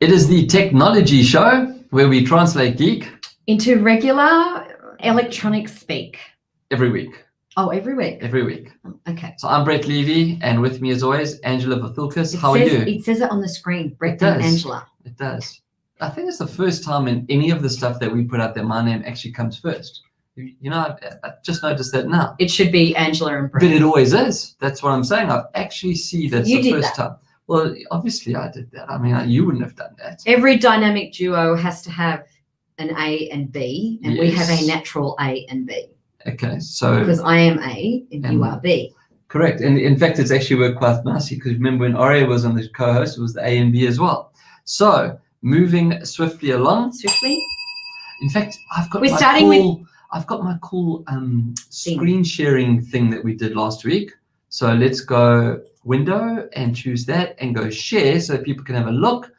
It is the technology show where we translate geek into regular electronic speak. every week. Oh, every week? Every week. Okay. So I'm Brett Levy, and with me as always, Angela Vathulkas. How are you? It says it on the screen, Brett and Angela. It does. I think it's the first time in any of the stuff that we put out there, my name actually comes first. You know, I just noticed that now. It should be Angela and Brett. But it always is. That's what I'm saying. I actually see that's the first time. Well, obviously I did that. I mean, you wouldn't have done that. Every dynamic duo has to have an A and B, and we have a natural A and B. Okay, so... Because I am A and you are B. Correct. And in fact, it's actually worked quite nicely because remember when Aria was on the co-host, it was the A and B as well. So, moving swiftly along. Swiftly? In fact, I've got my cool screen sharing thing that we did last week. So let's go window and choose that and go share so people can have a look.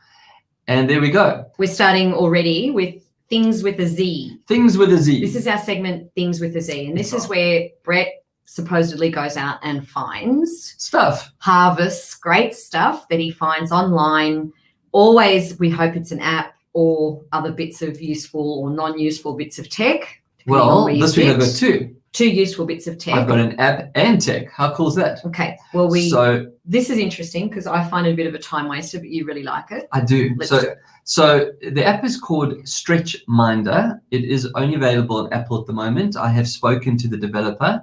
And there we go. We're starting already with Things with a Z. Things with a Z. This is our segment, Things with a Z. And this is where Brett supposedly goes out and finds stuff. Harvests great stuff that he finds online. Always, we hope it's an app or other bits of useful or non-useful bits of tech. Well, this week I've got two. Two useful bits of tech. I've got an app and tech. How cool is that? Okay. Well, this is interesting because I find it a bit of a time waster, but you really like it. I do. Let's do it. So the app is called Stretchminder. It is only available on Apple at the moment. I have spoken to the developer.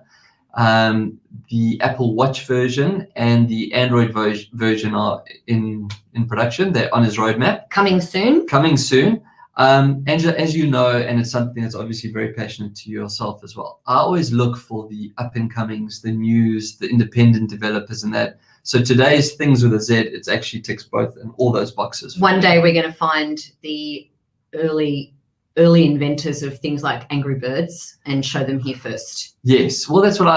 The Apple Watch version and the Android version are in production. They're on his roadmap. Coming soon. Coming soon. Angela, as you know, and it's something that's obviously very passionate to yourself as well, I always look for the up-and-comings, the news, the independent developers and that. So today's Things with a Z, it actually ticks both and all those boxes. One day we're going to find the early inventors of things like Angry Birds and show them here first. Yes, well, that's what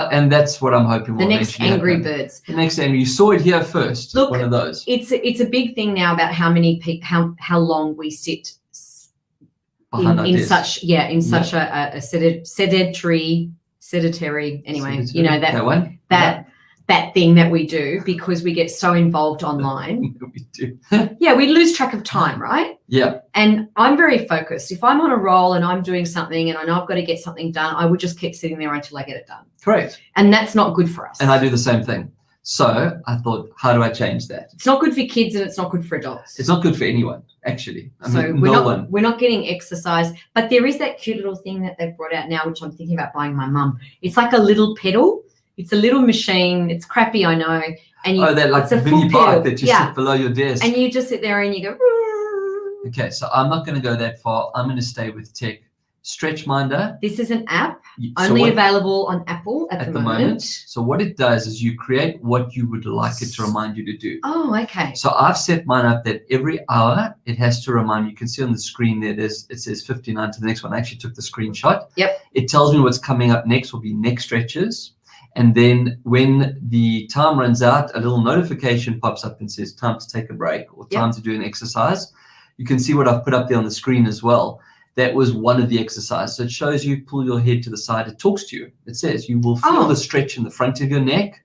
I'm hoping. The next Angry Birds. The next Angry, you saw it here first. Look, one of those. It's a big thing now about how many people, how long we sit in such a sedentary anyway. You know that one. That thing that we do because we get so involved online. We do. Yeah, we lose track of time, right? Yeah. And I'm very focused. If I'm on a roll and I'm doing something and I know I've got to get something done, I would just keep sitting there until I get it done. Correct. And that's not good for us. And I do the same thing. So I thought, how do I change that? It's not good for kids and it's not good for adults. It's not good for anyone, actually. We're not getting exercise, but there is that cute little thing that they've brought out now, which I'm thinking about buying my mum. It's like a little pedal. It's a little machine. It's crappy, I know. And that like mini bike that you sit below your desk. And you just sit there and you go. Okay, so I'm not going to go that far. I'm going to stay with tech. Stretchminder. This is an app only available on Apple at the moment. So what it does is you create what you would like it to remind you to do. Oh, okay. So I've set mine up that every hour it has to remind you. You can see on the screen there, it says 59 to the next one. I actually took the screenshot. Yep. It tells me what's coming up next will be neck stretches. And then when the time runs out, a little notification pops up and says time to take a break or time to do an exercise. You can see what I've put up there on the screen as well. That was one of the exercises. So it shows you pull your head to the side. It talks to you. It says you will feel the stretch in the front of your neck.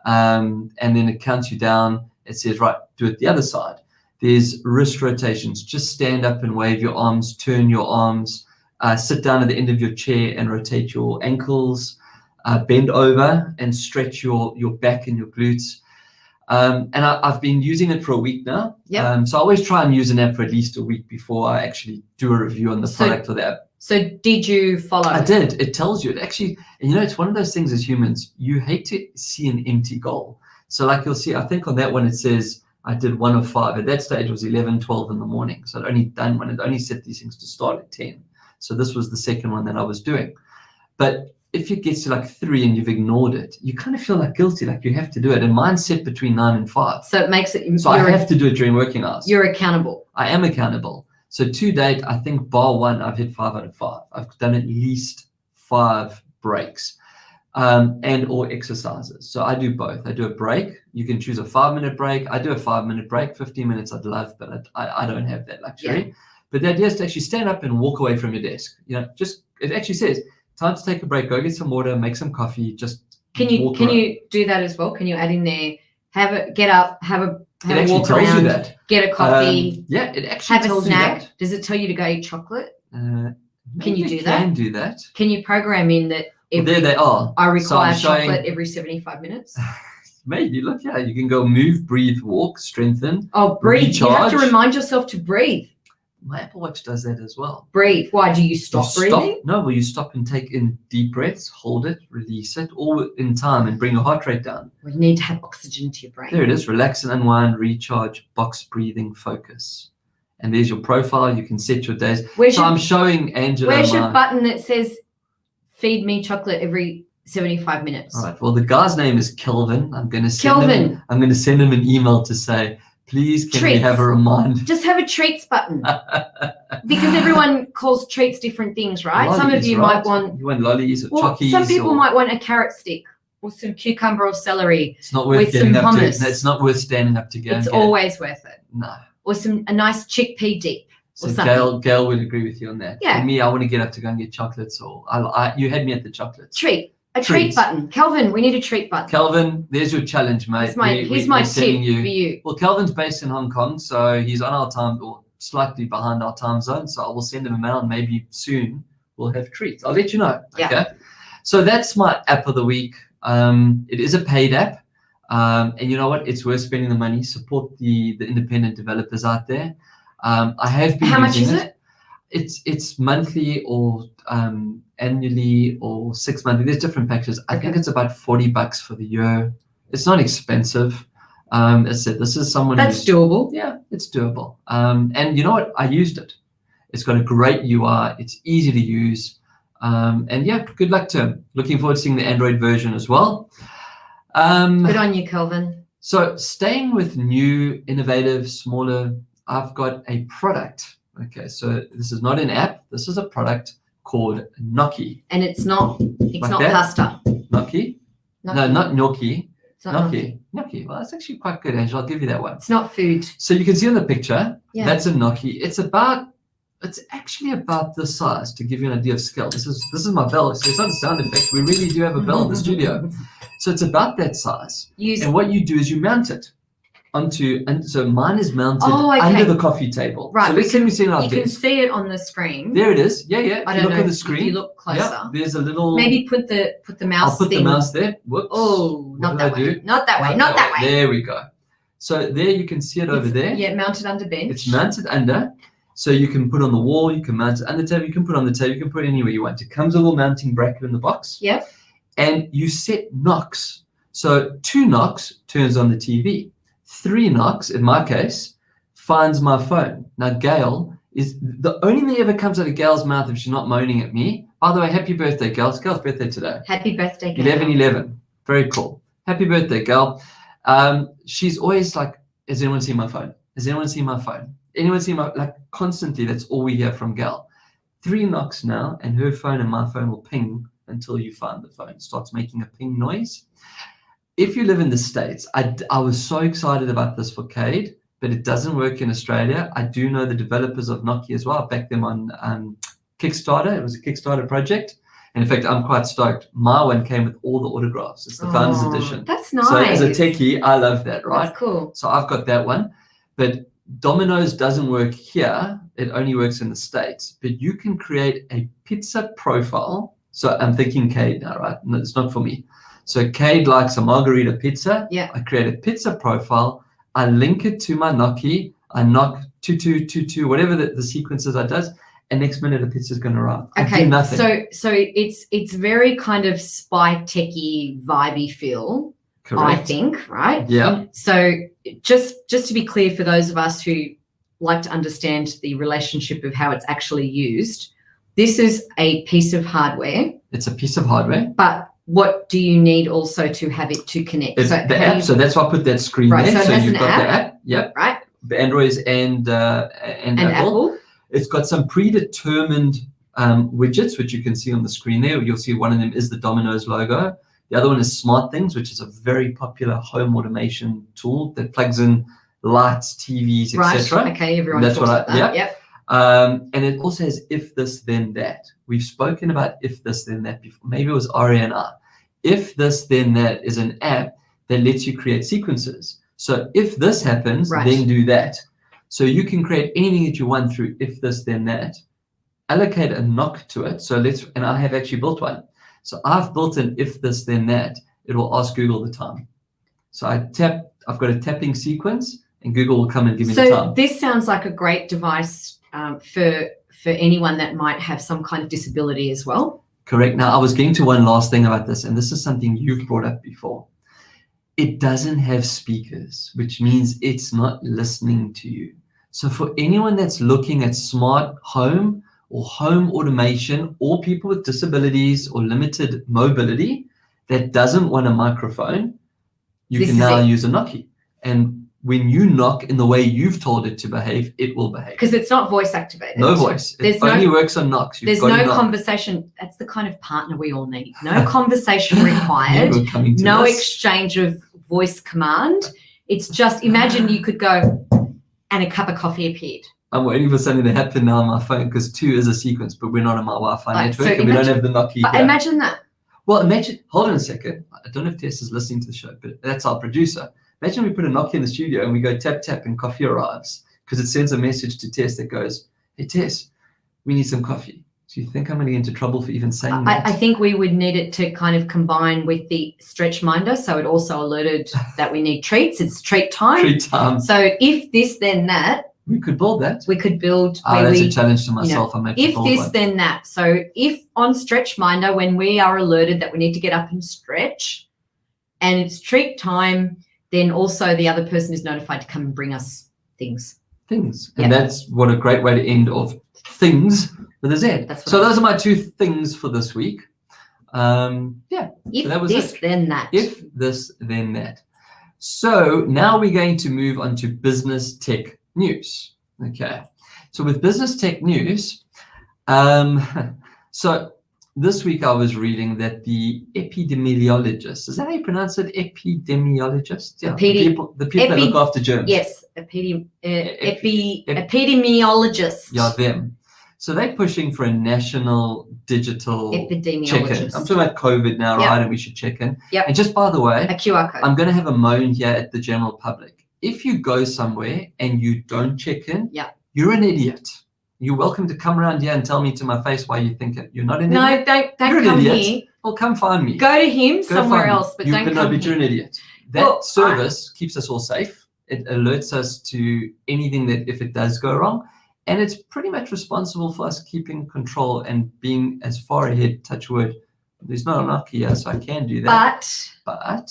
And then it counts you down. It says, right, do it the other side. There's wrist rotations. Just stand up and wave your arms, turn your arms, sit down at the end of your chair and rotate your ankles. Bend over and stretch your back and your glutes. And I've been using it for a week now. Yep. So I always try and use an app for at least a week before I actually do a review on the product or the app. So did you follow? I did. It tells you. It actually, and it's one of those things as humans, you hate to see an empty goal. So like you'll see, I think on that one it says I did 1 of 5. At that stage it was 11, 12 in the morning. So I'd only done one. I'd only set these things to start at 10. So this was the second one that I was doing. But if it gets to like 3 and you've ignored it, you kind of feel like guilty, like you have to do it. And mine's set between 9 and 5. So it makes it. So I have to do it during working hours. You're accountable. I am accountable. So to date, I think bar one, I've hit 5 out of 5. I've done at least 5 breaks and or exercises. So I do both. I do a break. You can choose a 5-minute break. I do a 5-minute break. 15 minutes I'd love, but I don't have that luxury. Yeah. But the idea is to actually stand up and walk away from your desk. It actually says, time to take a break, go get some water, make some coffee, just Can you do that as well? Can you add in there, get up, have a have It a actually walk tells around, you that. get a coffee, Yeah, it actually have a tells snack. you Does it tell you to go eat chocolate? that. Can you Maybe do it that? Can do that. Can you program in that Well, there they are. I So require I'm showing- chocolate every 75 minutes? Maybe, look, yeah, you can go move, breathe, walk, strengthen. Oh, breathe. You have to Recharge. remind yourself to breathe. My Apple Watch does that as well. Breathe. Why do you stop breathing? No, well, you stop and take in deep breaths, hold it, release it, all in time, and bring your heart rate down. We need to have oxygen to your brain. There it is. Relax and unwind, recharge, box breathing, focus. And there's your profile. You can set your days. I'm showing Angela. Where's your button that says feed me chocolate every 75 minutes? All right. Well, the guy's name is Kelvin. I'm going to send him an email to say, please, can we have a reminder? Just have a treats button. Because everyone calls treats different things, right? Lollies, some of you might want... You want lollies or chockies. Some people might want a carrot stick or some cucumber or celery. It's not worth getting up hummus. It's not worth standing up to go. It's always worth it. No. Or a nice chickpea dip. So Gail would agree with you on that. Yeah. For me, I want to get up to go and get chocolates, or you had me at the chocolates. Treat button. Kelvin, we need a treat button. Kelvin, there's your challenge, mate. Here's my tip for you. Well, Kelvin's based in Hong Kong, so he's on our time, or slightly behind our time zone. So I will send him a mail, and maybe soon we'll have treats. I'll let you know. Okay. Yeah. So that's my app of the week. It is a paid app. And you know what? It's worth spending the money. Support the independent developers out there. I have been. How much is it? It's monthly or annually or 6 monthly. There's different packages. I think it's about $40 for the year. It's not expensive. As I said, this is someone that's doable. Yeah, it's doable. And you know what? I used it. It's got a great UI. It's easy to use. And yeah, good luck to him. Looking forward to seeing the Android version as well. Good on you, Kelvin. So staying with new, innovative, smaller, I've got a product. Okay, so this is not an app. This is a product called Noki. And it's not that? pasta. Noki? No, not Noki. It's not Noki. Well, that's actually quite good, Angela. I'll give you that one. It's not food. So you can see on the picture, yeah. That's a Noki. It's actually about this size to give you an idea of scale. This is my bell. So it's not a sound effect. We really do have a bell in the studio. So it's about that size. And what you do is you mount it onto, and so mine is mounted under the coffee table. Right. So let's say we see it on You can see it on the screen. There it is. Yeah. If I you don't look know at the screen. if you look closer. Yeah, there's a little. Maybe put the mouse. I'll put the mouse there. Whoops. Oh, not that way. Not that way. There we go. So there you can see it over there. Yeah, mounted under bench. It's mounted under. So you can put on the wall, you can mount it under the table, you can put on the table, you can put it anywhere you want. It comes with a little mounting bracket in the box. Yep. And you set knocks. So 2 knocks turns on the TV. 3 knocks, in my case, finds my phone. Now, Gail is the only thing that ever comes out of Gail's mouth if she's not moaning at me. By the way, happy birthday, Gail. It's Gail's birthday today. Happy birthday, Gail. 11/11. Very cool. Happy birthday, Gail. She's always like, has anyone seen my phone? Has anyone seen my phone? Anyone see constantly? That's all we hear from Gal. 3 knocks now, and her phone and my phone will ping until you find the phone. It starts making a ping noise. If you live in the States, I was so excited about this for Cade, but it doesn't work in Australia. I do know the developers of Knocki as well. I backed them on Kickstarter. It was a Kickstarter project. And in fact, I'm quite stoked. My one came with all the autographs. It's the Founders Edition. That's nice. So as a techie, I love that, right? That's cool. So I've got that one. But Domino's doesn't work here. It only works in the States. But you can create a pizza profile. So I'm thinking Cade now, right? No, it's not for me. So Cade likes a margarita pizza. Yeah. I create a pizza profile. I link it to my Noki. I knock 2222, whatever the sequences I does. And next minute the pizza's going to arrive. Okay. I do nothing. So it's very kind of spy techie vibey feel. Correct. I think, right? Yeah. So just to be clear for those of us who like to understand the relationship of how it's actually used, this is a piece of hardware. It's a piece of hardware. But what do you need also to have it to connect? It's the app. So that's why I put that screen there. So it has you've an got app. the app. Yep. Right. Androids and Apple. It's got some predetermined widgets, which you can see on the screen there. You'll see one of them is the Domino's logo. The other one is Smart Things, which is a very popular home automation tool that plugs in lights, TVs, etc. Right. Okay. Everyone talks about that. Yep. And it also has if this, then that. We've spoken about if this, then that before. Maybe it was Ari and I. If this, then that is an app that lets you create sequences. So if this happens, Right. then do that. So you can create anything that you want through if this, then that. Allocate a knock to it. So and I have actually built one. So I've built an if this, then that. It will ask Google the time. So I've got a tapping sequence, and Google will come and give me the time. So this sounds like a great device for anyone that might have some kind of disability as well. Correct. Now, I was getting to one last thing about this, and this is something you've brought up before. It doesn't have speakers, which means it's not listening to you. So for anyone that's looking at smart home or home automation, or people with disabilities or limited mobility that doesn't want a microphone, you can now use a Noki. And when you knock in the way you've told it to behave, it will behave. Because it's not voice activated. No voice. It only works on knocks. There's no conversation. That's the kind of partner we all need. No conversation required. No exchange of voice command. It's just, imagine you could go and a cup of coffee appeared. I'm waiting for something to happen now on my phone, because 2 is a sequence, but we're not on my Wi-Fi network, and we don't have the Knocki. But imagine that. Well, imagine, hold on a second. I don't know if Tess is listening to the show, but that's our producer. Imagine we put a Knocki in the studio and we go tap, tap, and coffee arrives, because it sends a message to Tess that goes, hey, Tess, we need some coffee. Do you think I'm going to get into trouble for even saying that? I think we would need it to kind of combine with the Stretchminder, so it also alerted that we need treats. It's treat time. Treat time. So if this, then that. We could build that. We could build. That's a challenge to myself. You know, if this, one. Then that. So if on Stretchminder, when we are alerted that we need to get up and stretch, and it's treat time, then also the other person is notified to come and bring us things. Things. And that's what a great way to end of things with a Z. So those are my 2 things for this week. If so that was this, then that. If this, then that. So now we're going to move on to business tech news. Okay. So with business tech news, so this week I was reading that the epidemiologist, is that how you pronounce it? Epidemiologist? Yeah. The people that look after germs. Yes. Epidemiologist. Yeah, them. So they're pushing for a national digital check-in. I'm talking about COVID now, right? And we should check in. Yep. And just by the way, a QR code. I'm going to have a moan here at the general public. If you go somewhere and you don't check in, you're an idiot. You're welcome to come around here and tell me to my face why you think it. You're not an idiot. No, don't come here. Well, come find me. Go to him somewhere else, but don't come here. But you're an idiot. That service keeps us all safe. It alerts us to anything that if it does go wrong. And it's pretty much responsible for us keeping control and being as far ahead, touch wood. There's not a Knocki here, so I can do that. But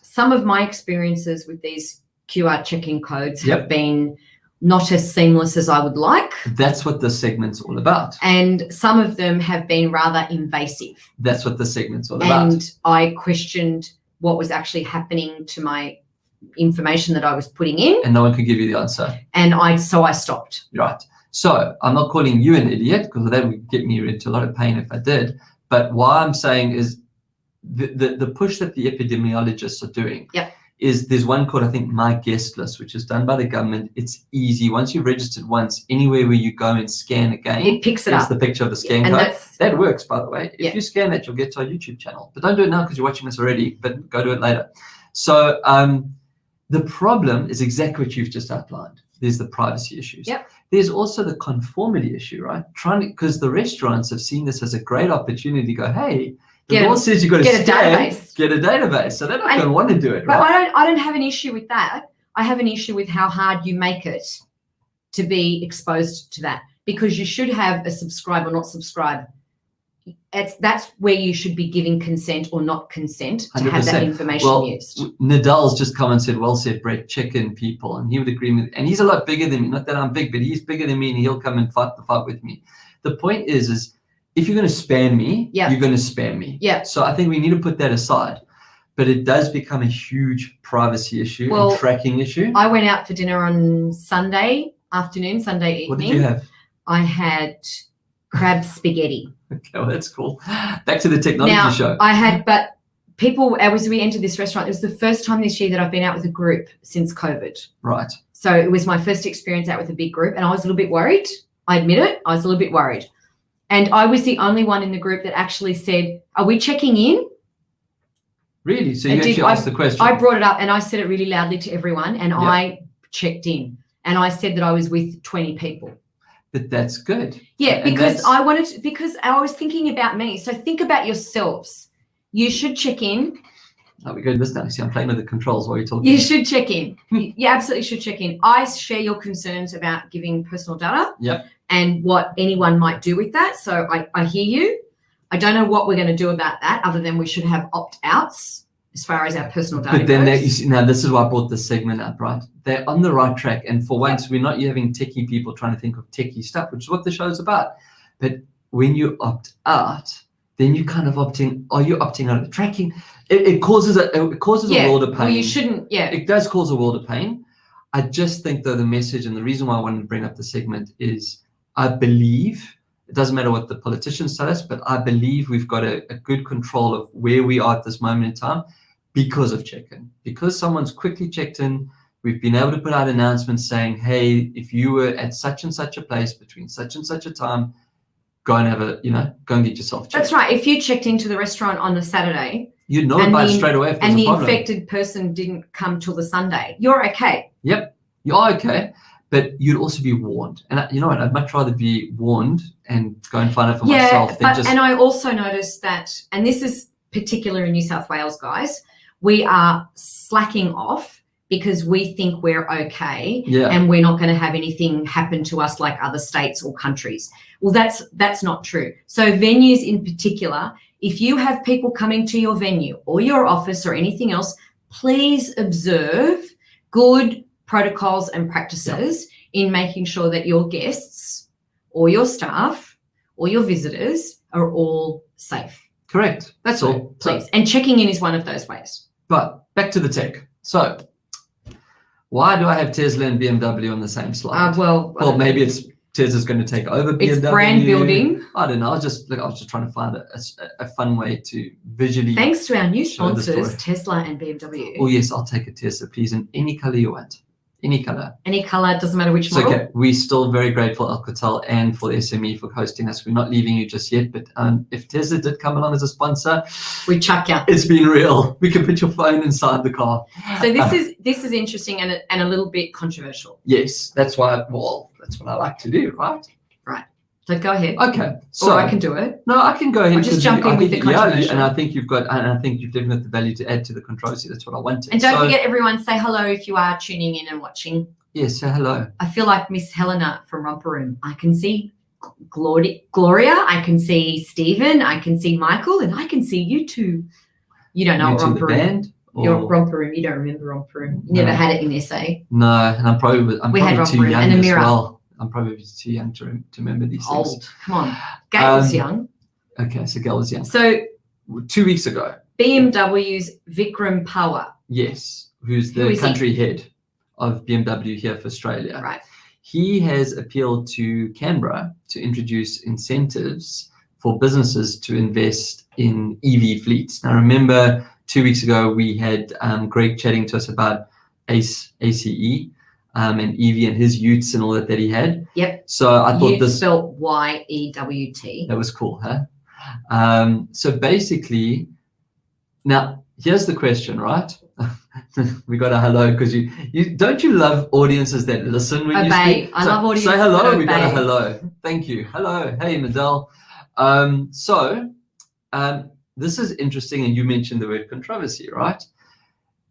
some of my experiences with these QR check-in codes have been not as seamless as I would like. That's what the segment's all about. And some of them have been rather invasive. That's what the segment's all about. And I questioned what was actually happening to my information that I was putting in. And no one could give you the answer. And so I stopped. Right. So I'm not calling you an idiot, because that would get me into a lot of pain if I did. But what I'm saying is the push that the epidemiologists are doing is there's one called, I think, My Guest List, which is done by the government. It's easy. Once you've registered once, anywhere where you go and scan again, it picks it up. It's the picture of the scan code. That works, by the way. If you scan that, you'll get to our YouTube channel. But don't do it now because you're watching this already, but go do it later. So the problem is exactly what you've just outlined. There's the privacy issues. There's also the conformity issue, right? Because the restaurants have seen this as a great opportunity to go, hey, the law says you've got to get a database. So they're not going to want to do it, right? But I don't have an issue with that. I have an issue with how hard you make it to be exposed to that, because you should have a subscribe or not subscribe. That's where you should be giving consent or not consent to 100%. Have that information used. Nadal's just come and said, well said, Brett, check in people. And he would agree with, and he's a lot bigger than me. Not that I'm big, but he's bigger than me, and he'll come and fight the fight with me. The point is if you're going to spam me, you're going to spam me. So I think we need to put that aside. But it does become a huge privacy issue and tracking issue. I went out for dinner on Sunday afternoon, Sunday evening. What did you have? I had crab spaghetti. Okay, well, that's cool. Back to the technology show. But people, as we entered this restaurant, it was the first time this year that I've been out with a group since COVID. Right. So it was my first experience out with a big group, and I was a little bit worried. I admit it. I was a little bit worried. And I was the only one in the group that actually said, are we checking in? Really? So you actually asked the question? I brought it up and I said it really loudly to everyone, and Yeah. I checked in and I said that I was with 20 people. But that's good. Yeah, And because because I was thinking about me. So think about yourselves. You should check in. Oh, we're going this now. See, I'm playing with the controls while you're talking. You should check in. You absolutely should check in. I share your concerns about giving personal data. Yep. And what anyone might do with that. So I hear you. I don't know what we're going to do about that other than we should have opt-outs as far as our personal data But then goes. you see, now this is why I brought this segment up, right? They're on the right track. And for once, we're not having techie people trying to think of techie stuff, which is what the show's about. But when you opt out, then you kind of opting. Are you opting out of the tracking? It causes a world of pain. Well, you shouldn't. Yeah. It does cause a world of pain. I just think, though, the message and the reason why I wanted to bring up the segment is I believe, it doesn't matter what the politicians tell us, but I believe we've got a good control of where we are at this moment in time because of check-in. Because someone's quickly checked in, we've been able to put out announcements saying, hey, if you were at such and such a place between such and such a time, go and go and get yourself checked. That's right. If you checked into the restaurant on a Saturday, you'd know about it straight away if there's and a the problem. infected person didn't come till the Sunday, you're okay. Yep, you're okay. But you'd also be warned. And you know what? I'd much rather be warned and go and find out for myself than just... And I also noticed that, and this is particular in New South Wales, guys, we are slacking off because we think we're okay and we're not going to have anything happen to us like other states or countries. Well, that's not true. So venues in particular, if you have people coming to your venue or your office or anything else, please observe good protocols and practices in making sure that your guests or your staff or your visitors are all safe. Correct. That's all. Please. And checking in is one of those ways. But back to the tech. So why do I have Tesla and BMW on the same slide? Well, maybe it's Tesla's going to take over BMW. It's brand building. I don't know. I was just trying to find a fun way to visually. Thanks to our new sponsors, Tesla and BMW. Oh yes, I'll take a Tesla, please, in any color you want. Any color. Any color, doesn't matter which model. Okay, we're still very grateful, Alcatel and for the SME for hosting us. We're not leaving you just yet, but if Tesla did come along as a sponsor, we chuck you. It's been real. We can put your phone inside the car. So this is interesting and a little bit controversial. Yes, that's what I like to do, right? Right. So go ahead. Okay. So or I can do it. No, I can go ahead. I'll just jump in with the controversial. Yeah, and I think you've definitely got the value to add to the controversy. That's what I wanted. And don't forget, everyone, say hello if you are tuning in and watching. Yes, say hello. I feel like Miss Helena from Romper Room. I can see Gloria. I can see Stephen. I can see Michael, and I can see you two. You don't know Romper Room. Band, Your Romper Room. You don't remember Romper Room. You never had it in SA. No, and I'm probably too young and a as mirror. well. I'm probably too young to remember these things. Old. Come on. Gail was young. Okay, so Gail was young. So 2 weeks ago. BMW's Vikram Pawar. Yes, who's the country head of BMW here for Australia. Right. He has appealed to Canberra to introduce incentives for businesses to invest in EV fleets. Now, remember 2 weeks ago, we had Greg chatting to us about ACE and EV and his utes and all that he had. Yep. So I thought this spelled YEWT. That was cool, huh? So basically, now here's the question, right? We got a hello because you don't you love audiences that listen when you speak? I love audiences. Say hello. We got a obey. hello. Thank you. Hello. Hey, Nadal. This is interesting, and you mentioned the word controversy, right?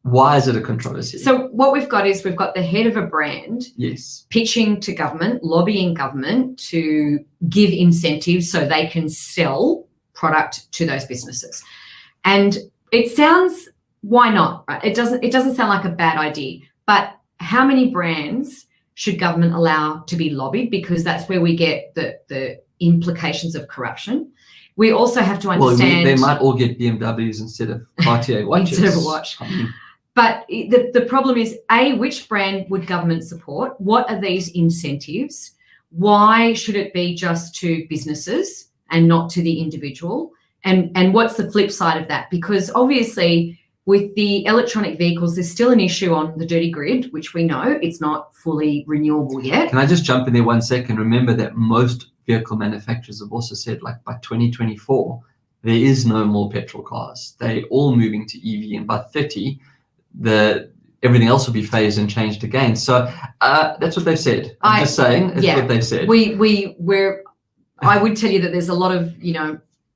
Why is it a controversy? So what we've got is the head of a brand pitching to government, lobbying government to give incentives so they can sell product to those businesses. And it sounds, why not, right? It doesn't sound like a bad idea, but how many brands should government allow to be lobbied? Because that's where we get the implications of corruption. We also have to understand... Well, they might all get BMWs instead of Cartier watches. Instead of a watch. But the problem is, A, which brand would government support? What are these incentives? Why should it be just to businesses and not to the individual? And what's the flip side of that? Because obviously with the electronic vehicles, there's still an issue on the dirty grid, which we know it's not fully renewable yet. Can I just jump in there 1 second? Remember that most vehicle manufacturers have also said, like, by 2024, there is no more petrol cars. They're all moving to EV, and by 30, everything else will be phased and changed again. So that's what they've said. I'm just saying, it's what they've said. I would tell you that there's a lot of,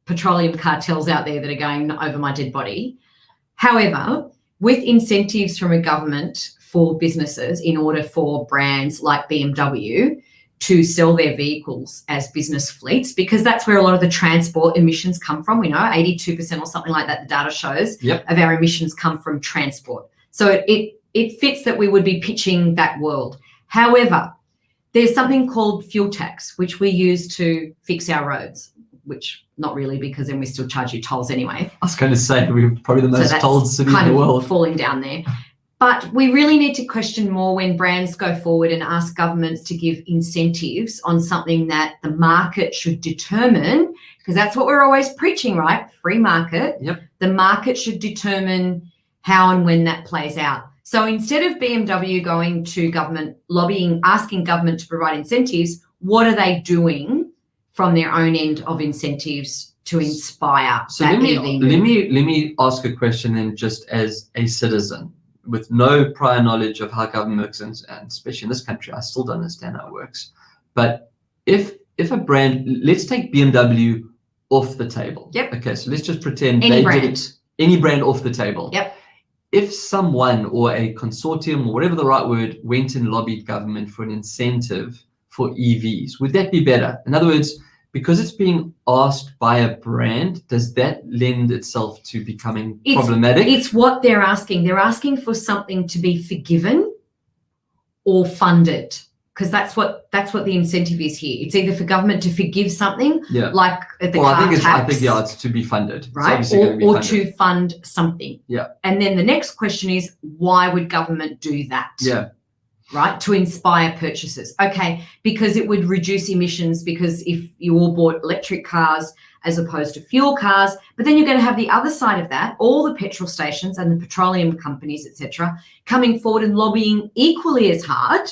petroleum cartels out there that are going over my dead body. However, with incentives from a government for businesses in order for brands like BMW to sell their vehicles as business fleets, because that's where a lot of the transport emissions come from. We know 82% or something like that, the data shows, of our emissions come from transport. So it fits that we would be pitching that world. However, there's something called fuel tax, which we use to fix our roads, which not really, because then we still charge you tolls anyway. I was going to say, we're probably the most tolled city in the world. Falling down there. But we really need to question more when brands go forward and ask governments to give incentives on something that the market should determine, because that's what we're always preaching, right? Free market. The market should determine how and when that plays out. So instead of BMW going to government, lobbying, asking government to provide incentives, what are they doing from their own end of incentives to inspire that EV move? Let me ask a question then, just as a citizen with no prior knowledge of how government works, and especially in this country, I still don't understand how it works. But if a brand, let's take BMW off the table. Okay, so let's just pretend any brand off the table. If someone or a consortium or whatever the right word went and lobbied government for an incentive for EVs, would that be better? In other words, because it's being asked by a brand, does that lend itself to becoming problematic? It's what they're asking. They're asking for something to be forgiven or funded, because that's what the incentive is here. It's either for government to forgive something, like the car tax. I think it's to be funded, right? Or to fund something. And then the next question is, why would government do that? Right, to inspire purchases. Okay, because it would reduce emissions, because if you all bought electric cars as opposed to fuel cars, but then you're going to have the other side of that, all the petrol stations and the petroleum companies, etc., coming forward and lobbying equally as hard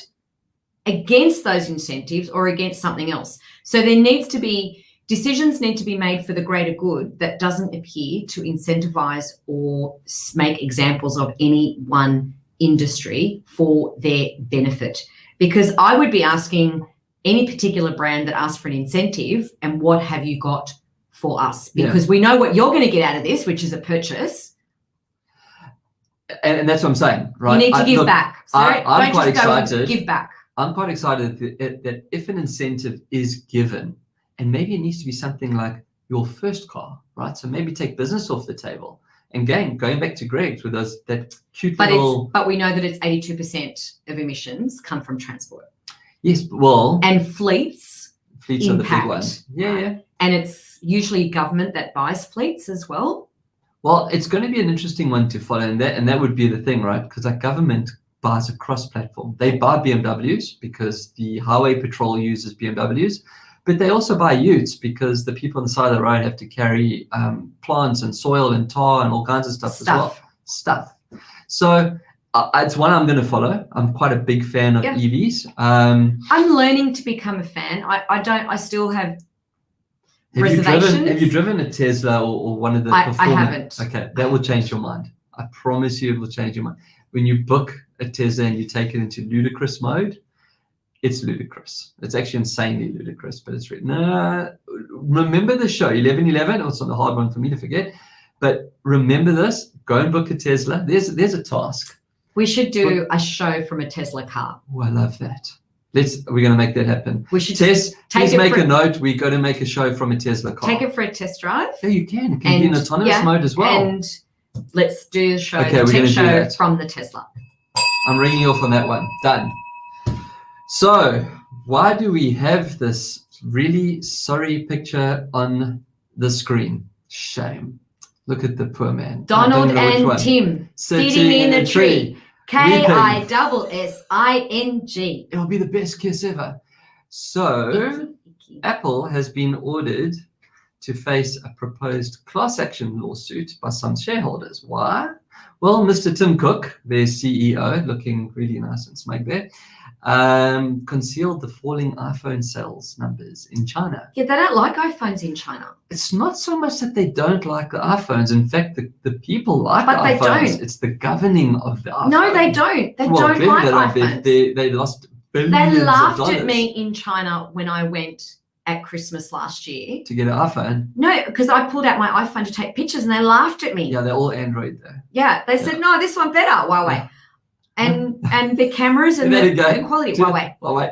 against those incentives or against something else. So decisions need to be made for the greater good that doesn't appear to incentivize or make examples of any one industry for their benefit. Because I would be asking any particular brand that asks for an incentive, and what have you got for us? Because we know what you're going to get out of this, which is a purchase. And that's what I'm saying, right? You need to give back. So I'm quite excited. Give back. I'm quite excited that if an incentive is given, and maybe it needs to be something like your first car, right? So maybe take business off the table. And again, going back to Greg's with that cute little... But we know that it's 82% of emissions come from transport. Yes, well... And fleets are the big ones. And it's usually government that buys fleets as well. Well, it's going to be an interesting one to follow, and that would be the thing, right? Because our government buys a cross-platform. They buy BMWs because the highway patrol uses BMWs, but they also buy utes because the people on the side of the road have to carry plants and soil and tar and all kinds of stuff as well. So it's one I'm going to follow. I'm quite a big fan of EVs. I'm learning to become a fan. I still have reservations. Have you driven a Tesla or one of the I haven't. Okay, that will change your mind. I promise you it will change your mind. When you book a Tesla and you take it into ludicrous mode, it's ludicrous. It's actually insanely ludicrous, but it's written. Remember the show, 1111? Oh, it's not a hard one for me to forget. But remember this, go and book a Tesla. There's a task. We should do a show from a Tesla car. Oh, I love that. We're going to make that happen. We should please make a note. We're going to make a show from a Tesla car. Take it for a test drive. Yeah, you can. It can be in autonomous mode as well. And let's do the show, the tech show from the Tesla. I'm ringing off on that one. Done. So why do we have this really sorry picture on the screen? Shame. Look at the poor man. Donald and Tim sitting in a tree. KISSING. It'll be the best kiss ever. So Apple has been ordered to face a proposed class action lawsuit by some shareholders. Why? Well, Mr. Tim Cook, their CEO, looking really nice and smug there, concealed the falling iPhone sales numbers in China. Yeah, they don't like iPhones in China. It's not so much that they don't like the iPhones. In fact, the people like But they iPhones. don't. It's the governing of the iPhone. No, they don't. They Well, don't clearly like they don't. iPhones. They lost billions They of laughed dollars at me in China when I went at Christmas last year. to get an iPhone. No, because I pulled out my iPhone to take pictures and they laughed at me. Yeah, they're all Android though. Yeah, they said, no, this one better, Huawei. Yeah. And the cameras and There you go. the quality, Huawei. Huawei.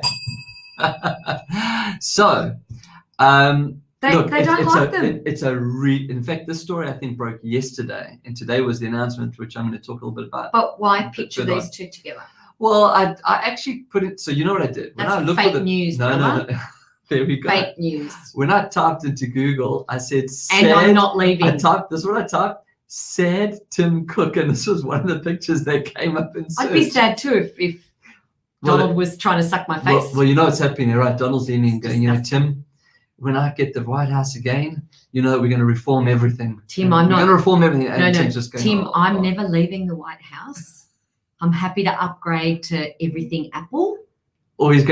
So, They look, don't like them. in fact, this story I think broke yesterday, and today was the announcement, which I'm going to talk a little bit about. But why picture further these on. two together? Well, I actually put it. So you know what I did? When I That's looked fake at news, no. There we go. Fake news. When I typed into Google, I said, And I'm not I leaving. typed, this is what I typed, sad Tim Cook, and this was one of the pictures that came up in search. I'd be sad too if Donald was trying to suck my face. Well, you know what's happening there, right? Donald's leaning and It's going, disgusting. Tim, when I get the White House again, we're going to reform everything. Tim, we're I'm not. going to reform everything. And No, Tim's just going, Tim, "Oh, I'm God." never leaving the White House. I'm happy to upgrade to everything Apple. Or he's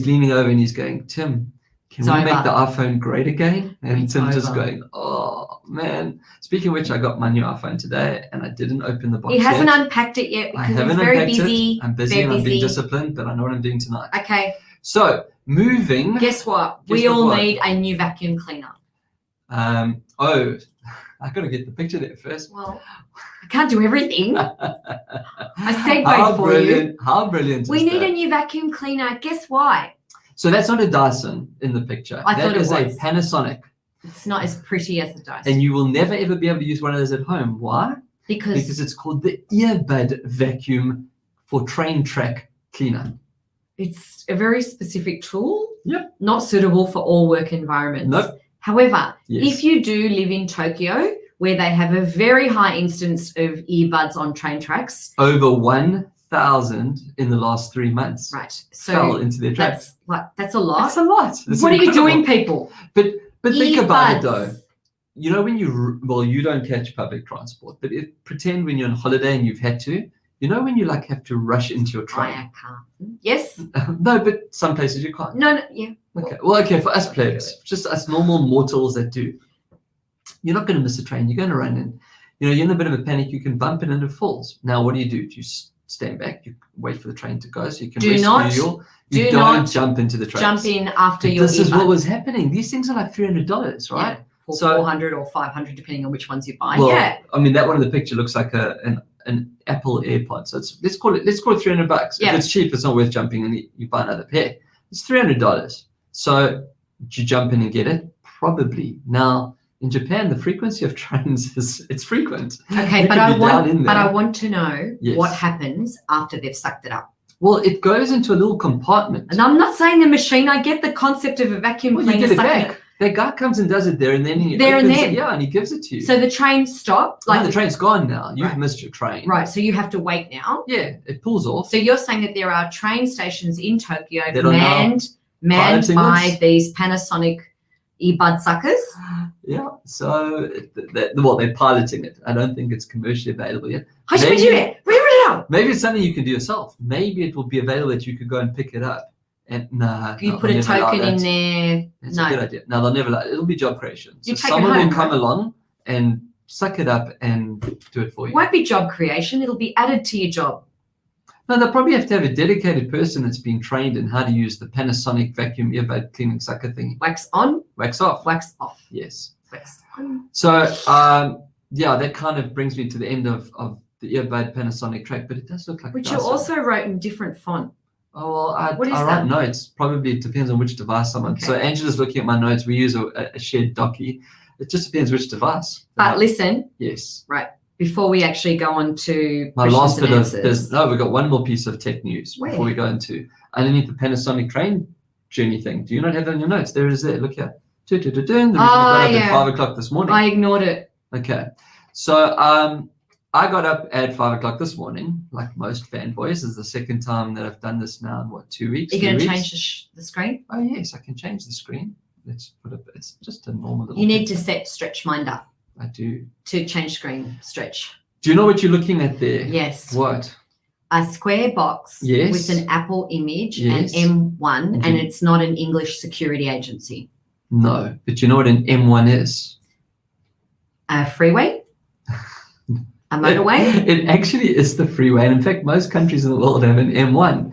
leaning over and he's going, Tim, can It's we make over. the iPhone great again? And It's Tim's just over. going, oh, man. Speaking of which, I got my new iPhone today and I didn't open the box He hasn't yet. unpacked it yet I because haven't he's very unpacked busy. it. I'm busy very and I'm being busy. disciplined, but I know what I'm doing tonight. Okay, So, moving. guess what? Guess We all what? need a new vacuum cleaner. I got to get the picture there first. Well, I can't do everything. I segued How for brilliant, you. How brilliant We is need that? a new vacuum cleaner. Guess why? So that's not a Dyson in the picture. I That thought it is was. a Panasonic. It's not as pretty as the Dyson. And you will never ever be able to use one of those at home. Why? Because it's called the Earbud Vacuum for train track cleaner. it's a very specific tool. Yep. Not suitable for all work environments. Nope. However, Yes. if you do live in Tokyo, where they have a very high instance of earbuds on train tracks, Over 1,000 in the last 3 months right? fell So into their tracks. that's a lot. That's a lot. It's What are you incredible. doing, people? But think about it Earbuds. though. You know when you don't catch public transport, but pretend when you're on holiday and you've had to, when you have to rush into your I train. can't. Yes. No, but some places you can't. No. Yeah. Okay. Well, okay, for us Okay, plebs, just us normal mortals that do, you're not going to miss a train. You're going to run in. You're in a bit of a panic. You can bump it and it falls. Now, what do? You stand back. You wait for the train to go so you can Do rescue not- you do don't not jump into the train. Jump in after your This is what earbud. was happening. These things are like $300, right? Yeah, for So- 400 or 500, depending on which ones you buy. Well, Yeah. I mean, that one in the picture looks like an Apple AirPod. So let's call it $300. Yeah. If it's cheap, it's not worth jumping and you buy another pair. It's $300. So do you jump in and get it? Probably. Now in Japan, the frequency of trains it's frequent. Okay, You but could I be down in want, but there. I want to know Yes. what happens after they've sucked it up. Well, it goes into a little compartment. And I'm not saying the machine. I get the concept of a vacuum Well, you cleaner get it sucking back. That guy comes and does it there, and then he There and opens then. it, yeah, and he gives it to you. So the train stopped. No, Like the train's gone now. You've Right. missed your train. right. So you have to wait now. Yeah, it pulls off. So you're saying that there are train stations in Tokyo That are now manned piloting by this? these Panasonic earbud suckers. Yeah, so they're piloting it. I don't think it's commercially available yet. Maybe it's something you can do yourself. Maybe it will be available that you could go and pick it up. And You put a token in there. It's No. a good idea. No, they'll never allow it. It'll be job creation. So You take it someone home, will come right? along and suck it up and do it for It you. won't be job creation. It'll be added to your job. No, they'll probably have to have a dedicated person that's been trained in how to use the Panasonic vacuum earbud cleaning sucker thing. Wax on, Wax off. wax off. Yes. Wax on. So, yeah, that kind of brings me to the end of the earbud Panasonic track, but it does look like Which Dyson. you also wrote in different font. Oh, well, What is I write that? notes. Probably it depends on which device I'm on. Okay. So Angela's looking at my notes. We use a shared Noki. It just depends which device. But listen, Yes. before we actually go on to My questions last and bit of answers. business. No, we've got one more piece of tech news Where? before we go into underneath the Panasonic train journey thing. Do you not have that on your notes? There it is there. Look here. The reason we got up yeah. at 5 o'clock this morning. I ignored it. Okay. So I got up at 5 o'clock this morning, like most fanboys. This is the second time that I've done this now in 2 weeks? Are you going to 3 change weeks? the screen? Oh yes, I can change the screen. Let's put it. It's just a normal little. You need to picture. set Stretchminder I do. to change screen stretch. Do you know what you're looking at there? Yes. What? A square box Yes. with an Apple image Yes. and M1, And and it's not an English security agency. No, but you know what an M1 is? A freeway? A motorway? It actually is the freeway. And in fact, most countries in the world have an M1.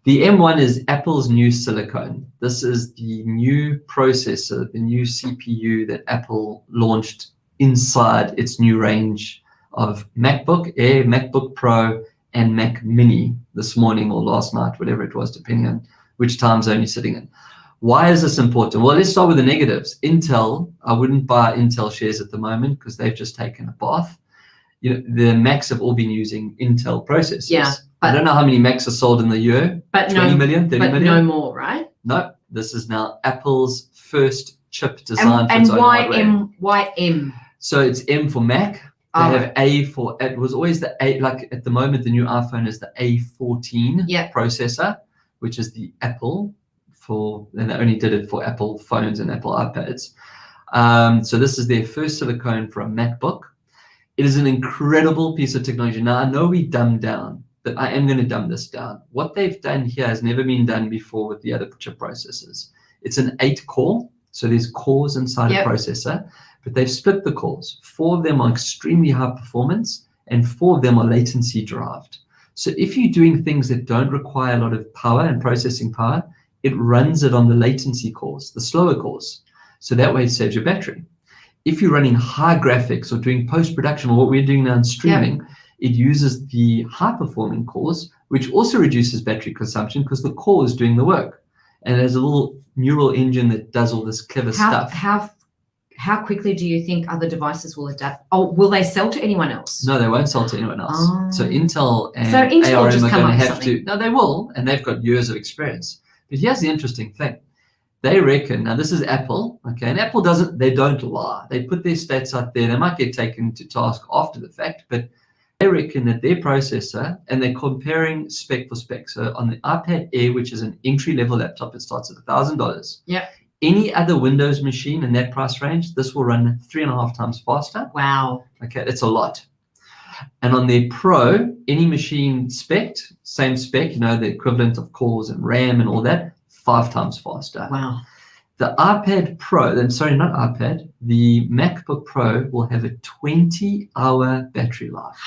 The M1 is Apple's new silicone. This is the new processor, the new CPU that Apple launched inside its new range of MacBook Air, MacBook Pro, and Mac Mini this morning or last night, whatever it was, depending on which time zone you're sitting in. Why is this important? Well, let's start with the negatives. Intel, I wouldn't buy Intel shares at the moment because they've just taken a bath. You know, the Macs have all been using Intel processors. Yeah, I don't know how many Macs are sold in the year. But 20 million, 30 but million? no more, right? No, this is now Apple's first chip design for its And own hardware. why M? So it's M for Mac. They have A for, it was always the A, like at the moment, the new iPhone is the A14 processor, which is the Apple for, and they only did it for Apple phones and Apple iPads. So this is their first silicone for a MacBook. It is an incredible piece of technology. Now, I know we dumbed down, but I am going to dumb this down. What they've done here has never been done before with the other chip processors. It's an 8-core, so there's cores inside a processor, but they've split the cores. 4 of them are extremely high performance, and 4 of them are latency derived. So if you're doing things that don't require a lot of power and processing power, it runs it on the latency cores, the slower cores. So that way it saves your battery. If you're running high graphics or doing post-production or what we're doing now in streaming, it uses the high-performing cores, which also reduces battery consumption because the core is doing the work. And there's a little neural engine that does all this clever stuff. How quickly do you think other devices will adapt? Oh, will they sell to anyone else? No, they won't sell to anyone else. So Intel and Intel ARM just are come going up to with have to. something. No, they will, and they've got years of experience. But here's the interesting thing. They reckon, now this is Apple, okay, and Apple they don't lie. They put their stats out there. They might get taken to task after the fact, but they reckon that their processor, and they're comparing spec for spec. So on the iPad Air, which is an entry-level laptop, it starts at $1,000. Yep. Any other Windows machine in that price range, this will run 3.5 times faster. Wow. Okay, that's a lot. And on their Pro, any machine spec'd, same spec, you know, the equivalent of cores and RAM and all that, 5 times faster. Wow. The iPad Pro, not iPad, the MacBook Pro will have a 20-hour battery life.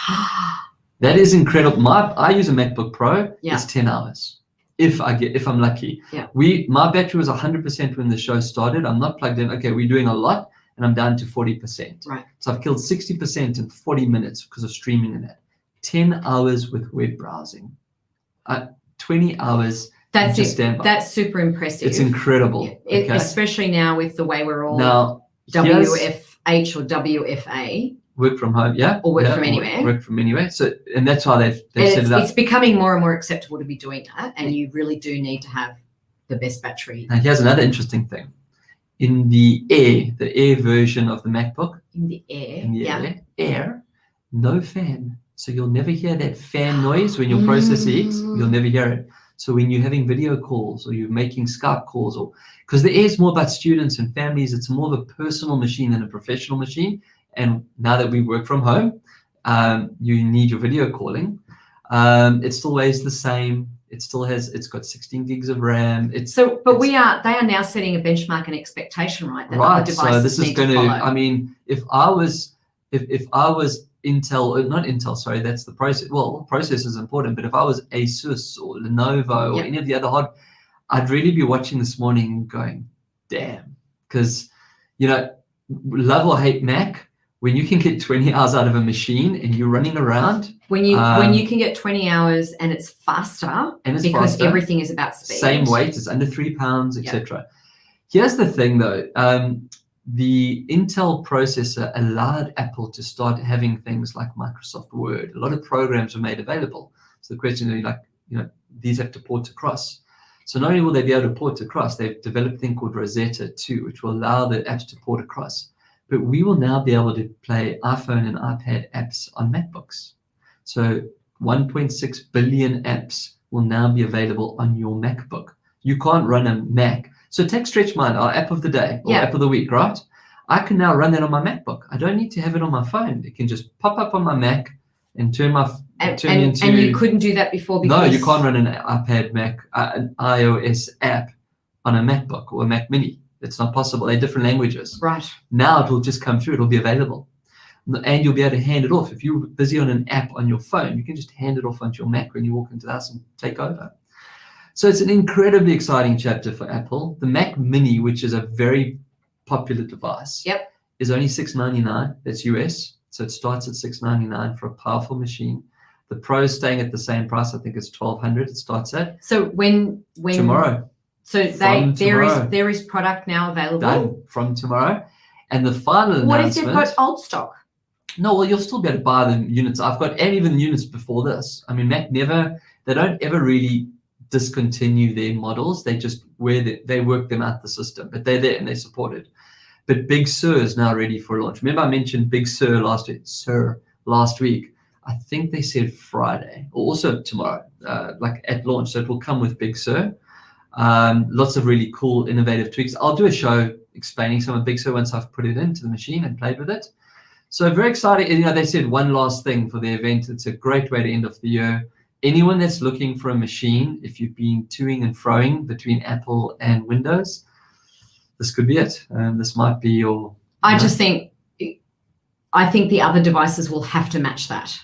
That is incredible. I use a MacBook Pro. It's 10 hours. If I'm lucky. Yeah. My battery was 100% when the show started. I'm not plugged in. Okay, we're doing a lot, and I'm down to 40%. Right. So I've killed 60% in 40 minutes because of streaming and that. 10 hours with web browsing. 20 hours. That's it. That's super impressive. It's incredible. Yeah. Okay? Especially now with the way we're all now WFH or WFA. Work from home, or work from anywhere. Work from anywhere. So, and that's why they've set it up. It's becoming more and more acceptable to be doing that, and you really do need to have the best battery. Now, here's another interesting thing. In the Air version of the MacBook, in the Air, no fan. So you'll never hear that fan noise when your processor eats. You'll never hear it. So when you're having video calls or you're making Skype calls, or because the Air is more about students and families, it's more of a personal machine than a professional machine. And now that we work from home, you need your video calling. It still weighs the same. It's got 16 gigs of RAM. They are now setting a benchmark and expectation, right? That other devices so this is need to follow. I mean, if I was Intel, or not Intel, sorry, that's the process. Well, processor is important, but if I was Asus or Lenovo or any of the other I'd really be watching this morning and going, damn, because love or hate Mac. When you can get 20 hours out of a machine and you're running around. When you can get 20 hours and it's faster, because everything is about speed. Same weight, it's under 3 pounds, etc. Here's the thing though, the Intel processor allowed Apple to start having things like Microsoft Word. A lot of programs were made available. So the question is these have to port across. So not only will they be able to port across, they've developed a thing called Rosetta 2, which will allow the apps to port across. But we will now be able to play iPhone and iPad apps on MacBooks. So 1.6 billion apps will now be available on your MacBook. You can't run a Mac. So take Stretchminder, our app of the day or app of the week, right? I can now run that on my MacBook. I don't need to have it on my phone. It can just pop up on my Mac, and turn me And into. you couldn't do that before because No, you can't run an iPad Mac, an iOS app on a MacBook or a Mac Mini. It's not possible. They're different languages. Right. Now it will just come through. It'll be available. And you'll be able to hand it off. If you're busy on an app on your phone, you can just hand it off onto your Mac when you walk into the house and take over. So it's an incredibly exciting chapter for Apple. The Mac Mini, which is a very popular device, is only $699. That's US. So it starts at $699 for a powerful machine. The Pro is staying at the same price. I think it's $1,200. It starts at. So when tomorrow. So there is product now available. Done from tomorrow. And the final announcement. What if they've got old stock? No, well, you'll still be able to buy the units I've got, and even units before this. I mean, Mac they don't ever really discontinue their models. They just they work them out the system, but they're there and they're supported. But Big Sur is now ready for launch. Remember I mentioned Big Sur last week. I think they said Friday, or also tomorrow, like at launch. So it will come with Big Sur. Lots of really cool, innovative tweaks. I'll do a show explaining some of Big Sur once I've put it into the machine and played with it. So very exciting. You know, they said one last thing for the event. It's a great way to end off the year. Anyone that's looking for a machine, if you've been toing and froing between Apple and Windows, this could be it. This might be your. I think the other devices will have to match that.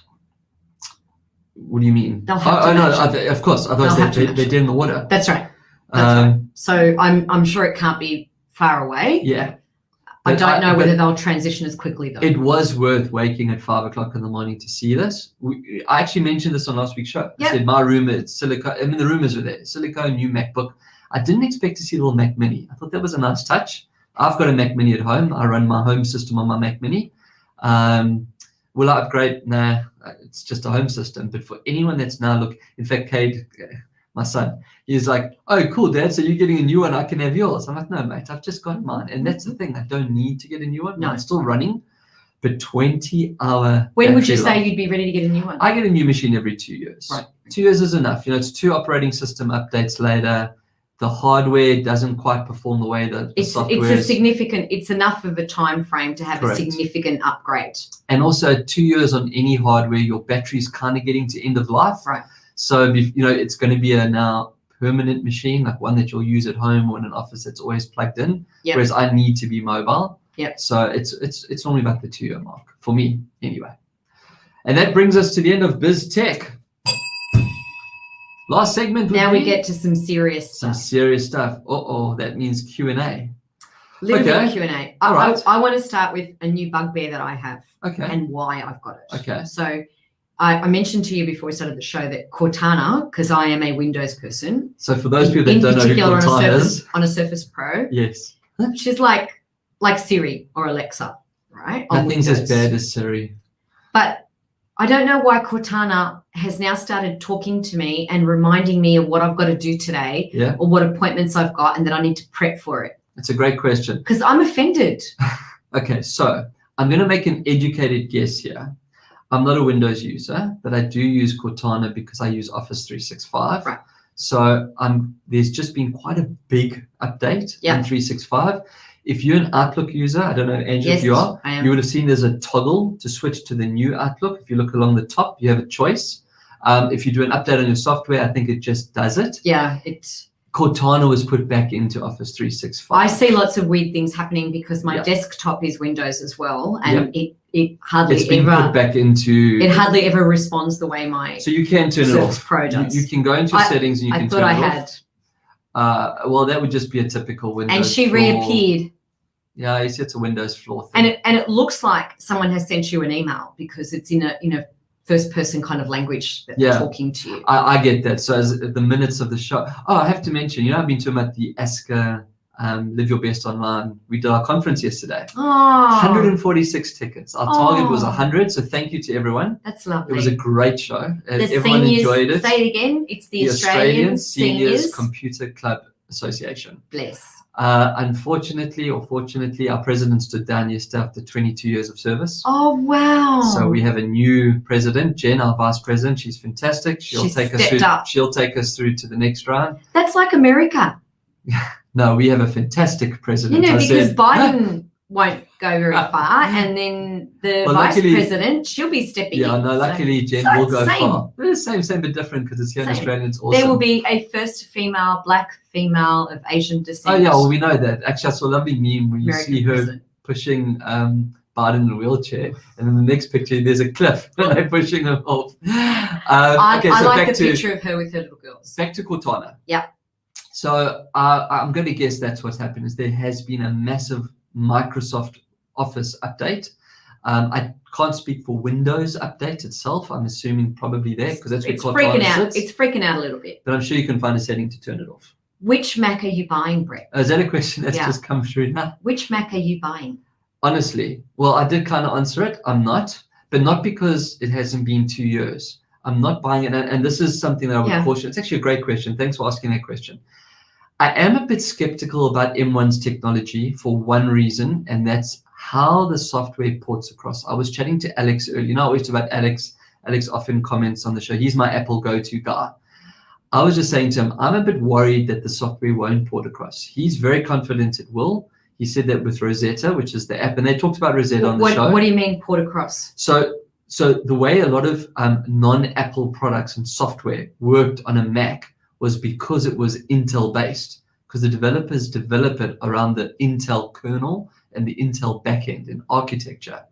What do you mean? They'll have to match it. Of course. Otherwise they're dead in the water. That's right. Right. So I'm sure it can't be far away. Yeah. I don't know whether they'll transition as quickly though. It was worth waking at 5 o'clock in the morning to see this. I actually mentioned this on last week's show. I said my room, it's silicone. I mean, the rumors were there. Silicone, new MacBook. I didn't expect to see a little Mac Mini. I thought that was a nice touch. I've got a Mac Mini at home. I run my home system on my Mac Mini. Will I upgrade? Nah, it's just a home system. But for anyone that's now in fact, Cade, my son, he's like, oh, cool, Dad, so you're getting a new one, I can have yours. I'm like, no, mate, I've just got mine. And that's the thing, I don't need to get a new one. No, it's still running, but 20-hour. When would you say you'd be ready to get a new one? I get a new machine every 2 years. Right. 2 years is enough. You know, it's 2 operating system updates later. The hardware doesn't quite perform the way that the software is. It's enough of a time frame to have a significant upgrade. And also 2 years on any hardware, your battery's kind of getting to end of life. Right. So, you know, it's going to be a now permanent machine, like one that you'll use at home or in an office that's always plugged in. Yep. Whereas I need to be mobile. Yep. So it's normally about the 2 year mark for me anyway. And that brings us to the end of Biz Tech. Last segment. Now we get to some serious stuff. That means Q&A. Little bit of Q&A. Right. I want to start with a new Bugbear that I have. Okay. And why I've got it. Okay. So I mentioned to you before we started the show that Cortana, because I am a Windows person. So for those people that don't know who Cortana is. On a Surface Pro. Yes. She's like Siri or Alexa, right? Nothing's as bad as Siri. But I don't know why Cortana has now started talking to me and reminding me of what I've got to do today or what appointments I've got and that I need to prep for it. It's a great question. Because I'm offended. Okay, so I'm going to make an educated guess here. I'm not a Windows user, but I do use Cortana because I use Office 365. Right. So there's just been quite a big update on 365. If you're an Outlook user, I don't know, Andrew, if you are, you would have seen there's a toggle to switch to the new Outlook. If you look along the top, you have a choice. If you do an update on your software, I think it just does it. Yeah, Cortana was put back into Office 365. I see lots of weird things happening because my desktop is Windows as well, and it hardly put back into. It hardly ever responds the way my. So you can turn it off. Pro does. You can go into settings and you can turn it off. I thought I had. Well, that would just be a typical Windows. And she reappeared. Yeah, you see, it's a Windows flaw thing. And it looks like someone has sent you an email because it's in a first person kind of language that they're talking to you. I get that. So as the minutes of the show. Oh, I have to mention, I've been talking about the ASCA Live Your Best Online. We did our conference yesterday. Oh. 146 tickets. Our target was 100. So thank you to everyone. That's lovely. It was a great show. Everyone enjoyed it. Say it again. It's the Australian Seniors Computer Club Association. Bless. Unfortunately or fortunately, our president stood down yesterday after 22 years of service. Oh, wow. So we have a new president, Jen, our vice president. She's fantastic. She'll take us through to the next round. That's like America. No, we have a fantastic president. Because Biden won't go very far, and then the vice president, she'll be stepping in. Yeah, no, luckily Jen will go far. Same but different because it's here in Australia. It's awesome. There will be a first black female of Asian descent. Oh yeah, well we know that. Actually, I saw a lovely meme where you see her pushing Biden in a wheelchair, and in the next picture there's a cliff and they're pushing him off. I like the picture of her with her little girls. Back to Cortana. Yeah. So I'm going to guess that's what's happened. Is there has been a massive Microsoft Office update. I can't speak for Windows update itself. I'm assuming probably there because that's where Cortana sits. It's freaking out a little bit. But I'm sure you can find a setting to turn it off. Which Mac are you buying, Brett? Is that a question that's just come through now? Which Mac are you buying? Honestly, well, I did kind of answer it. I'm not, but not because it hasn't been 2 years. I'm not buying it. And this is something that I would caution. It's actually a great question. Thanks for asking that question. I am a bit skeptical about M1's technology for one reason, and that's how the software ports across. I was chatting to Alex earlier. You know, I always talk about Alex. Alex often comments on the show. He's my Apple go-to guy. I was just saying to him, I'm a bit worried that the software won't port across. He's very confident it will. He said that with Rosetta, which is the app, and they talked about Rosetta on the show. What do you mean port across? So the way a lot of non-Apple products and software worked on a Mac was because it was Intel based, because the developers develop it around the Intel kernel and the Intel backend and architecture.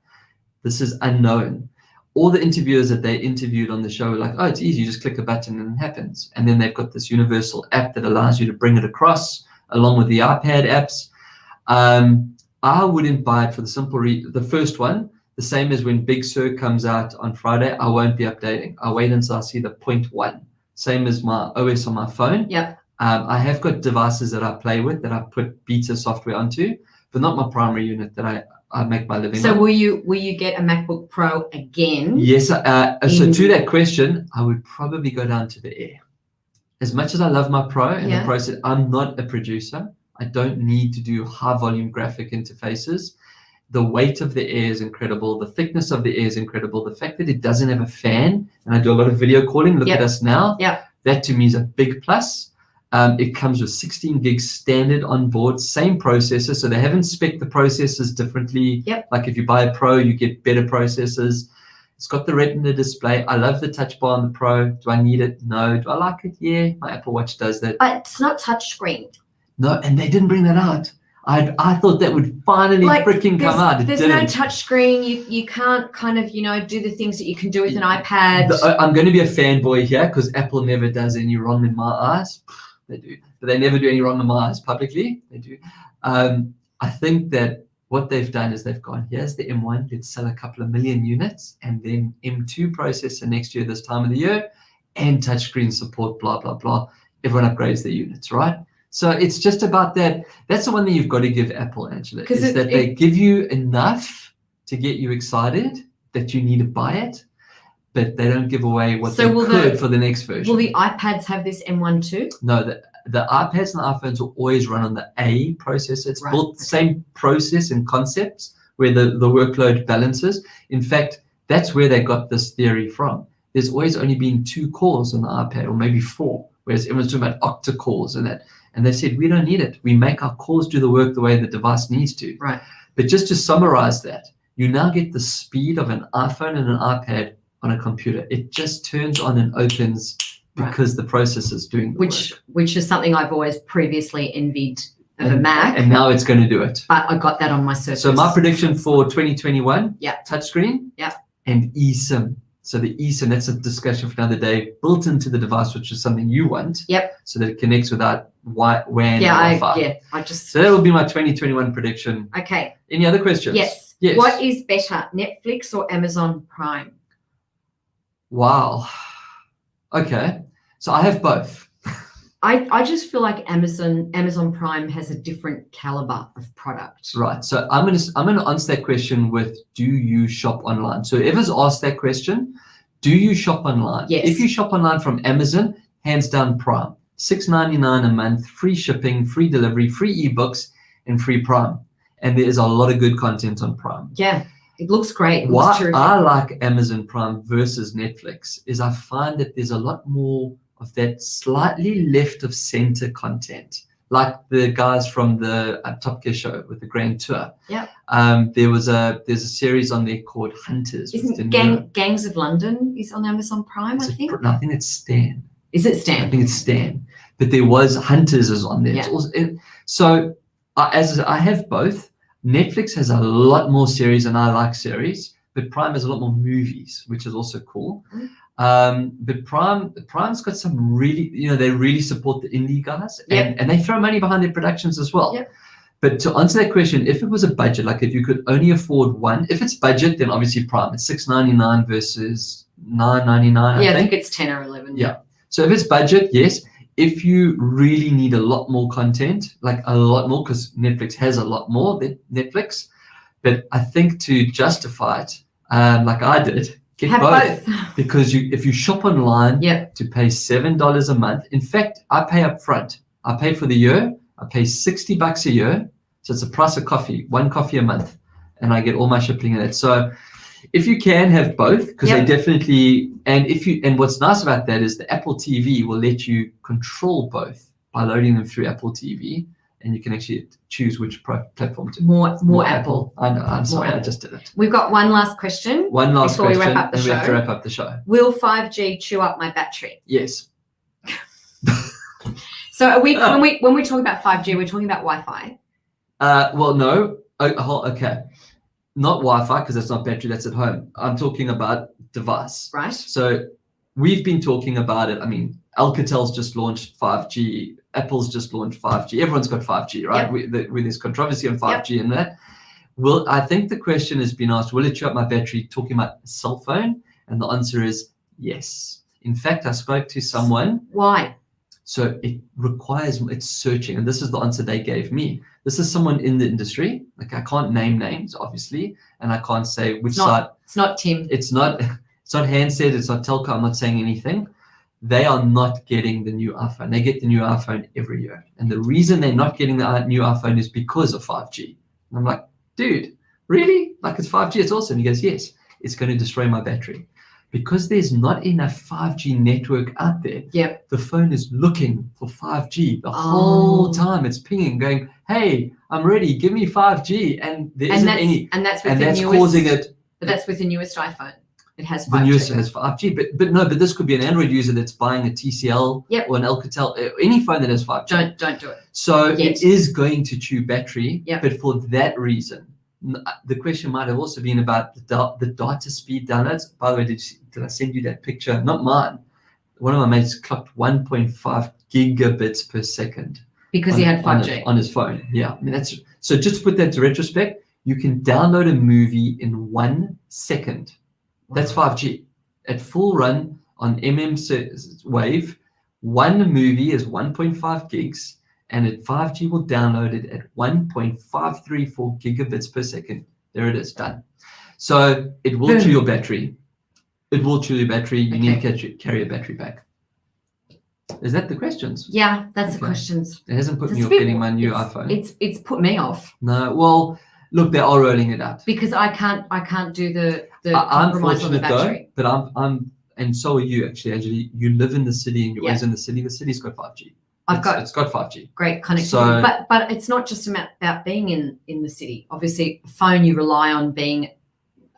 This is unknown. All the interviewers that they interviewed on the show were like, oh, it's easy, you just click a button and it happens. And then they've got this universal app that allows you to bring it across along with the iPad apps. I wouldn't buy it for the simple reason. The first one, the same as when Big Sur comes out on Friday, I won't be updating. I'll wait until I see the 0.1. Same as my OS on my phone. Yep. I have got devices that I play with that I put beta software onto, but not my primary unit that I make my living on. So will you get a MacBook Pro again? Yes. So to that question, I would probably go down to the Air. As much as I love my Pro and the process, I'm not a producer. I don't need to do high volume graphic interfaces. The weight of the Air is incredible. The thickness of the Air is incredible. The fact that it doesn't have a fan, and I do a lot of video calling, look at us now. That to me is a big plus. It comes with 16 gigs standard on board, same processor. So they haven't spec'd the processors differently. Like if you buy a Pro, you get better processors. It's got the Retina display. I love the touch bar on the Pro. Do I need it? No. Do I like it? Yeah. My Apple Watch does that. But it's not touchscreen. No, and they didn't bring that out. I thought that would finally freaking come out. There's no touchscreen. You can't kind of, do the things that you can do with an iPad. I'm going to be a fanboy here because Apple never does any wrong in my eyes. They do, but they never do any wrong in my eyes publicly. They do. I think that what they've done is they've gone, here's the M1, let's sell a couple of million units, and then M2 processor next year, this time of the year, and touchscreen support, blah, blah, blah. Everyone upgrades their units, right? So it's just about that. That's the one thing you've got to give Apple, Angela, is that they give you enough to get you excited that you need to buy it, but they don't give away what they could for the next version. Will the iPads have this M1 too? No, the iPads and the iPhones will always run on the A processor. It's built the same process and concepts where the workload balances. In fact, that's where they got this theory from. There's always only been 2 cores on the iPad, or maybe 4, whereas everyone's talking about octa-cores and that. And they said, we don't need it. We make our cores do the work the way the device needs to. Right. But just to summarize that, you now get the speed of an iPhone and an iPad on a computer. It just turns on and opens because the processor is doing the work. Which is something I've always previously envied of a Mac. And now it's going to do it. But I got that on my Surface. So my prediction for 2021, touchscreen and eSIM. So the eSIM, that's a discussion for another day, built into the device, which is something you want. So that it connects without WAN or Wi-Fi. So that will be my 2021 prediction. Okay. Any other questions? Yes. What is better, Netflix or Amazon Prime? Wow. Okay. So I have both. I just feel like Amazon Prime has a different caliber of product. Right. So I'm gonna answer that question with, do you shop online? So whoever's asked that question, do you shop online? Yes. If you shop online from Amazon, hands down Prime. $6.99 a month, free shipping, free delivery, free ebooks, and free Prime. And there is a lot of good content on Prime. Yeah. It looks great. Why I like Amazon Prime versus Netflix is I find that there's a lot more of that slightly left of center content like the guys from the Top Gear show with the Grand Tour. Yeah. There's a series on there called Hunters. Isn't Gangs of London is on Amazon Prime, I think? No, I think it's Stan. Is it Stan? I think it's Stan. But there was Hunters is on there. Yeah. It's also, so as I have both. Netflix has a lot more series, and I like series, but Prime has a lot more movies, which is also cool. But Prime's got some really, they really support the indie guys, and they throw money behind their productions as well. Yep. But to answer that question, if it was a budget, like if you could only afford one, if it's budget, then obviously Prime. It's $6.99 versus $9.99. I think it's 10 or 11. Yeah. So if it's budget, yes. If you really need a lot more content, like a lot more, because Netflix has a lot more than Netflix, but I think to justify it, like I did, get both. Because if you shop online to pay $7 a month, in fact, I pay up front. I pay for the year. I pay $60 a year. So it's the price of coffee, one coffee a month, and I get all my shipping in it. So if you can have both, because they definitely, and what's nice about that is the Apple TV will let you control both by loading them through Apple TV, and you can actually choose which platform to. More Apple. I know. I'm sorry, I just did it. We've got one last question. Before we wrap up the show. We have to wrap up the show. Will 5G chew up my battery? Yes. So are we when we talk about 5G, we're talking about Wi-Fi? Well, no. Okay. Not Wi-Fi, because that's not battery, that's at home. I'm talking about device. Right. So we've been talking about it. I mean, Alcatel's just launched 5G. Apple's just launched 5G. Everyone's got 5G, right? With this controversy on 5G and that. Well, I think the question has been asked, will it chew up my battery, talking about a cell phone? And the answer is yes. In fact, I spoke to someone. Why? So it's searching. And this is the answer they gave me. This is someone in the industry. Like, I can't name names, obviously, and I can't say which side. It's not Tim. It's not handset. It's not telco. I'm not saying anything. They are not getting the new iPhone. They get the new iPhone every year. And the reason they're not getting the new iPhone is because of 5G. And I'm like, dude, really? Like, it's 5G, it's awesome. He goes, yes, it's going to destroy my battery. Because there's not enough 5G network out there, the phone is looking for 5G the whole time. It's pinging, going, hey, I'm ready, give me 5G. And there isn't any. And that's causing it. But that's with the newest iPhone. It has 5G. The newest has 5G. But this could be an Android user that's buying a TCL or an Alcatel, any phone that has 5G. Don't do it. So it is going to chew battery, Yep. but for that reason. The question might have also been about the data speed downloads. By the way, did I send you that picture? Not mine. One of my mates clocked 1.5 gigabits per second. Because he had 5G. On his phone. Yeah. I mean, so just to put that to retrospect, you can download a movie in 1 second. That's 5G. At full run on wave, one movie is 1.5 gigs. And at 5G will download it at 1.534 gigabits per second. There it is, done. So it will chew your battery. It will chew your battery. You need to carry a battery back. Is that the questions? Yeah, that's the questions. It hasn't put me off getting my new iPhone. It's put me off. No, well, look, they are rolling it out. Because I can't do the I'm compromise on the fortunate battery. Though, but I'm and so are you actually, Anjali. You live in the city and you're always in the city. The city's got 5G. It's got 5G. Great connectivity. But it's not just about being in the city. Obviously, phone you rely on being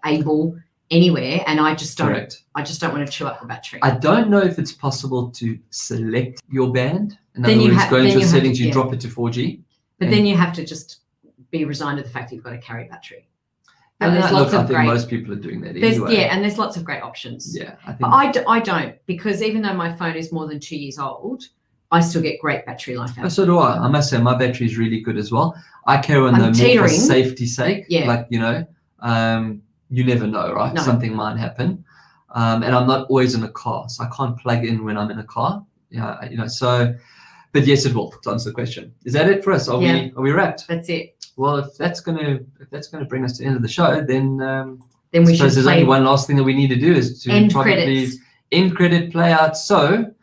able anywhere, and I just don't want to chew up the battery. I don't know if it's possible to select your band. In Then other words, go into settings, you to, drop it to 4G. But then you have to just be resigned to the fact that you've got to carry a battery. And I think most people are doing that anyway. Yeah, and there's lots of great options. Yeah, I think. But I don't, because even though my phone is more than 2 years old, I still get great battery life out of it. So do I. I must say my battery is really good as well. I carry on more for safety's sake. Yeah. Like, you never know, right? No. Something might happen. And I'm not always in a car, so I can't plug in when I'm in a car. Yeah, so, but yes, it will, to answer the question. Is that it for us? Are we wrapped? That's it. Well, if that's gonna bring us to the end of the show, then we should there's only one last thing that we need to do is to end credit play out. So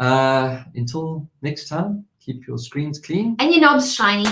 until next time, keep your screens clean and your knobs shiny.